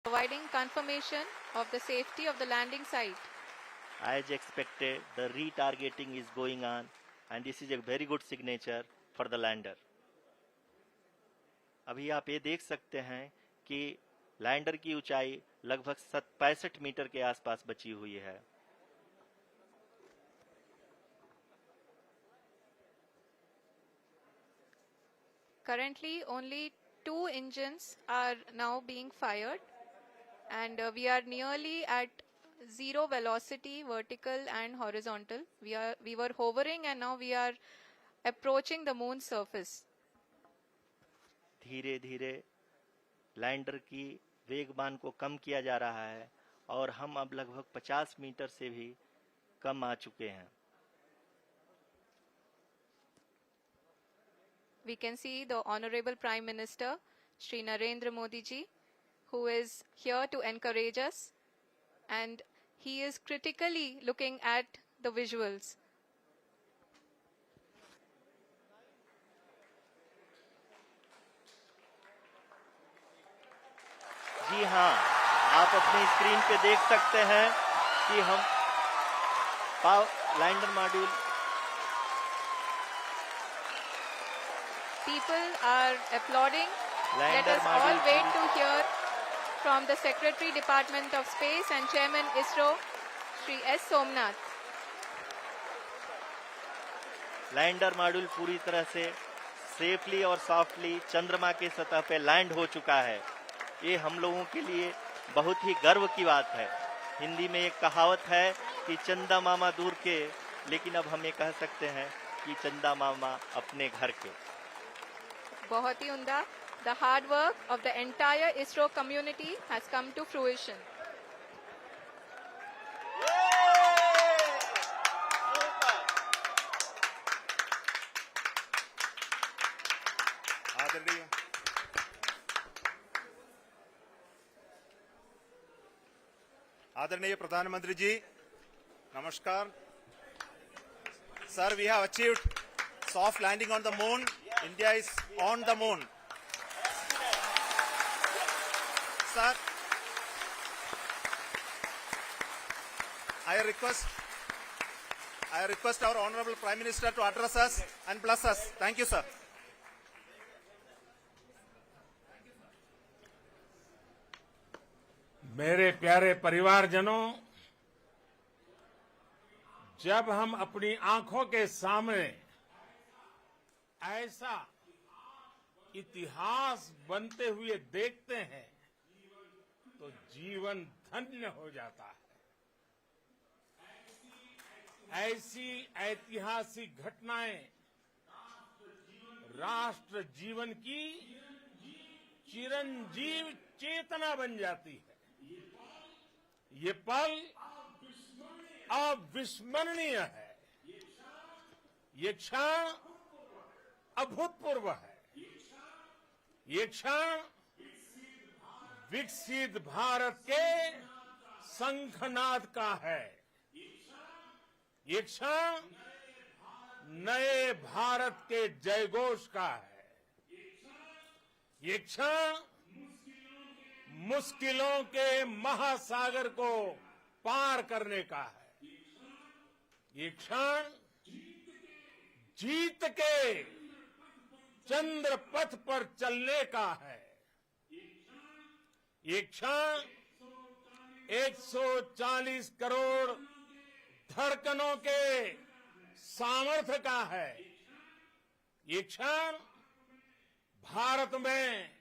providing confirmation of the safety of the landing site. As expected, the retargeting is going on, and this is a very good signature for the lander. अभी आप ये देख सकते हैं कि lander की ऊंचाई लगभग 65 मीटर के आसपास बची हुई है. Currently, only 2 engines are now being fired, and we are nearly at zero velocity, vertical and horizontal. We were hovering, and now we are approaching the moon's surface. धीरे धीरे लैंडर की वेगमान को कम किया जा रहा है और हम अब लगभग 50 मीटर से भी कम आ चुके हैं. We can see the Honorable Prime Minister, Shri Narendra Modi ji, who is here to encourage us, and he is critically looking at the visuals. जी हाँ, आप अपनी स्क्रीन पे देख सकते हैं कि हम lander module. People are applauding. Let Lander us all module wait to hear from the Secretary Department of Space and Chairman ISRO, Shri S. Somnath. Lander module पूरी तरह से सेफली और सॉफ्टली चंद्रमा के सतह पे लैंड हो चुका है. ये हम लोगों के लिए बहुत ही गर्व की बात है. हिंदी में एक कहावत है कि चंदा मामा दूर के, लेकिन अब हम ये कह सकते हैं कि चंदा मामा अपने घर के. बहुत ही उम्दा. The hard work of the entire ISRO community has come to fruition. आदरणीय प्रधानमंत्री जी, नमस्कार. Sir, we have achieved soft landing on the moon. India is on the moon. Sir, I request our Honorable Prime Minister to address us and bless us. Thank you, sir. मेरे प्यारे परिवारजनों, जब हम अपनी आंखों के सामने ऐसा इतिहास बनते हुए देखते हैं तो जीवन धन्य हो जाता है. ऐसी ऐतिहासिक घटनाएं राष्ट्र जीवन की चिरंजीव चेतना बन जाती है. ये पल अविस्मरणीय है. ये क्षण अभूतपूर्व है. ये क्षण विकसित भारत के शंखनाद का है. ये क्षण नए भारत के जयघोष का है. ये क्षण मुश्किलों के महासागर को पार करने का है. ये क्षण जीत के चंद्र पथ पर चलने का है. ये क्षण 140 करोड़ धड़कनों के सामर्थ्य का है. ये क्षण भारत में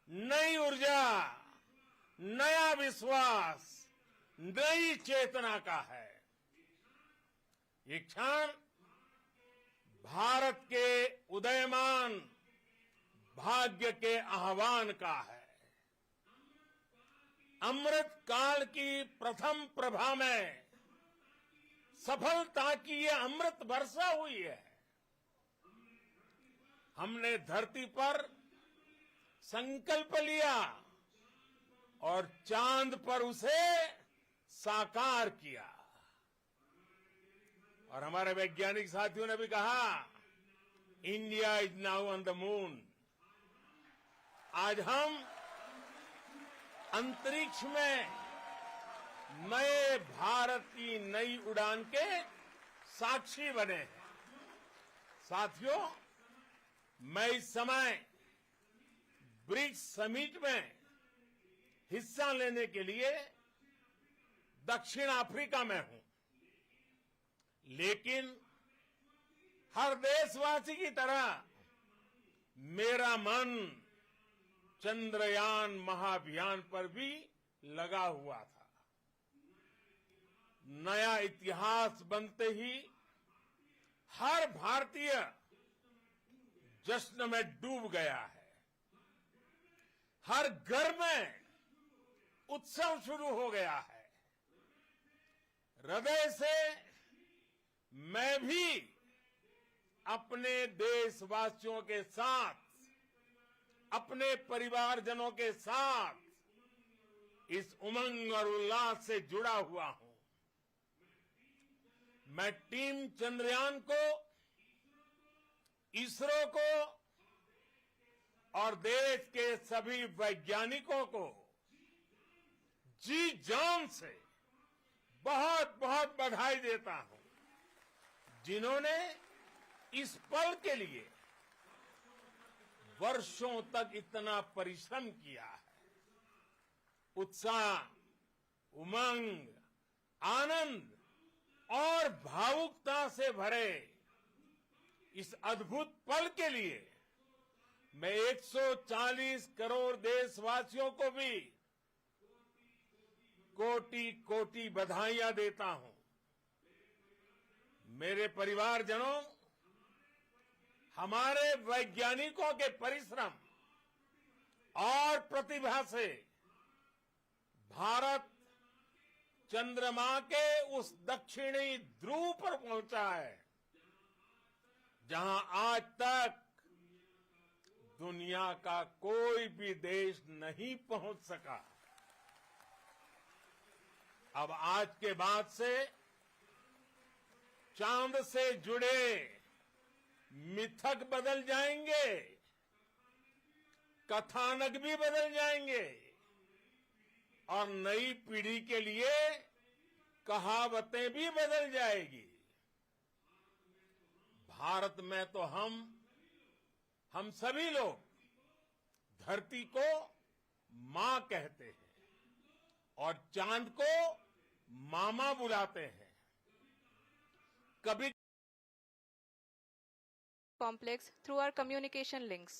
नई ऊर्जा, नया विश्वास, नई चेतना का है. ये क्षण भारत के उदयमान भाग्य के आह्वान का है. अमृत काल की प्रथम प्रभा में सफलता की ये अमृत वर्षा हुई है. हमने धरती पर संकल्प लिया और चांद पर उसे साकार किया. और हमारे वैज्ञानिक साथियों ने भी कहा, India is now on the moon. आज हम अंतरिक्ष में नए भारत की नई उड़ान के साक्षी बने हैं। साथियों, मैं इस समय ब्रिक्स समिट में हिस्सा लेने के लिए दक्षिण अफ्रीका में हूं, लेकिन हर देशवासी की तरह मेरा मन चंद्रयान महाअभियान पर भी लगा हुआ था। नया इतिहास बनते ही हर भारतीय जश्न में डूब गया है। हर घर में उत्सव शुरू हो गया है। हृदय से मैं भी अपने देशवासियों के साथ, अपने परिवारजनों के साथ इस उमंग और उल्लास से जुड़ा हुआ हूं। मैं टीम चंद्रयान को, इसरो को और देश के सभी वैज्ञानिकों को जी जान से बहुत बहुत बधाई देता हूं, जिन्होंने इस पल के लिए वर्षों तक इतना परिश्रम किया है। उत्साह, उमंग, आनंद और भावुकता से भरे इस अद्भुत पल के लिए मैं 140 करोड़ देशवासियों को भी कोटि कोटि बधाइयां देता हूं। मेरे परिवारजनों, हमारे वैज्ञानिकों के परिश्रम और प्रतिभा से भारत चंद्रमा के उस दक्षिणी ध्रुव पर पहुंचा है, जहां आज तक दुनिया का कोई भी देश नहीं पहुंच सका। अब आज के बाद से चांद से जुड़े मिथक बदल जाएंगे, कथानक भी बदल जाएंगे और नई पीढ़ी के लिए कहावतें भी बदल जाएगी। भारत में तो हम सभी लोग धरती को मां कहते हैं और चांद को मामा बुलाते हैं। कभी complex through our communication links.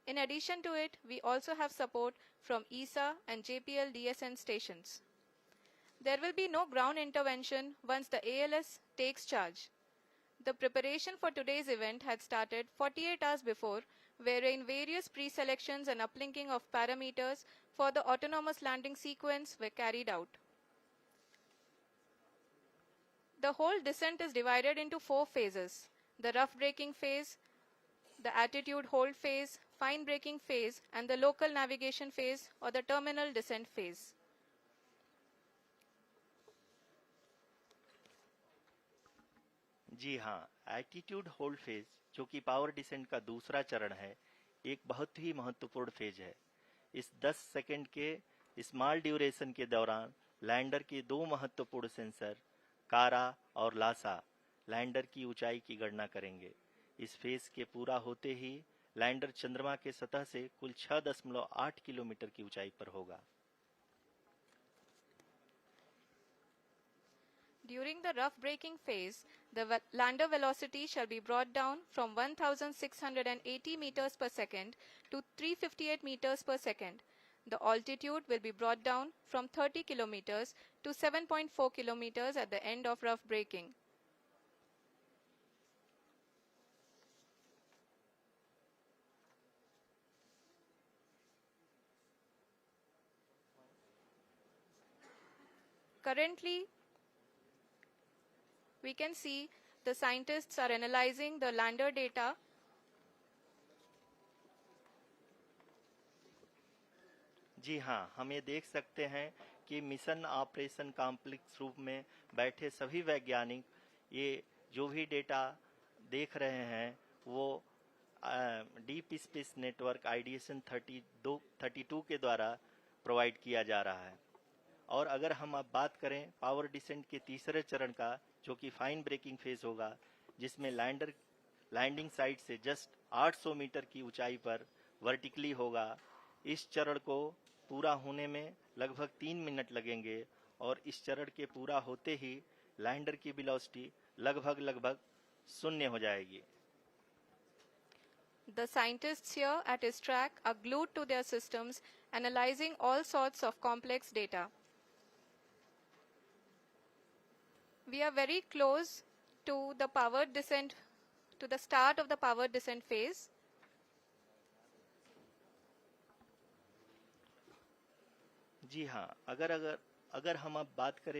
In addition to it, we also have support from ESA and JPL DSN stations. There will be no ground intervention once the ALS takes charge. The preparation for today's event had started 48 hours before, wherein various pre-selections and uplinking of parameters for the autonomous landing sequence were carried out. The whole descent is divided into 4 phases: the rough braking phase, the attitude hold phase, fine braking phase, and the local navigation phase or the terminal descent phase. जी हाँ, attitude hold phase, जो कि power descent का दूसरा चरण है, एक बहुत ही महत्वपूर्ण फेज है। इस 10 सेकंड के स्मॉल ड्यूरेशन के दौरान लैंडर के 2 महत्वपूर्ण सेंसर कारा और लासा लैंडर की ऊंचाई की गणना करेंगे। इस फेज के पूरा होते ही लैंडर चंद्रमा के सतह से कुल 6.8 किलोमीटर की ऊंचाई पर होगा। During the rough braking phase, the lander velocity shall be brought down from 1,680 meters per second to 358 meters per second. The altitude will be brought down from 30 kilometers to 7.4 kilometers at the end of rough braking. Currently, we can see the scientists are analyzing the lander data. जी हाँ, हम ये देख सकते हैं कि mission operation complex रूप में बैठे सभी वैज्ञानिक ये जो भी डेटा देख रहे हैं वो डीप स्पेस नेटवर्क आइडिएशन 32 के द्वारा प्रोवाइड किया जा रहा है। और अगर हम अब बात करें पावर डिसेंट के तीसरे चरण का, जो कि फाइन ब्रेकिंग फेज होगा, जिसमें लैंडर लैंडिंग साइट से जस्ट 800 मीटर की ऊंचाई पर वर्टिकली होगा। इस चरण को पूरा होने में लगभग 3 मिनट लगेंगे और इस चरण के पूरा होते ही लैंडर की वेलोसिटी लगभग 0 हो जाएगी। The scientists here at ISTRAC are glued to their systems, analyzing all sorts of complex data. We are very close to the power descent, to the start of the power descent phase. जी हाँ, अगर हम अब बात करें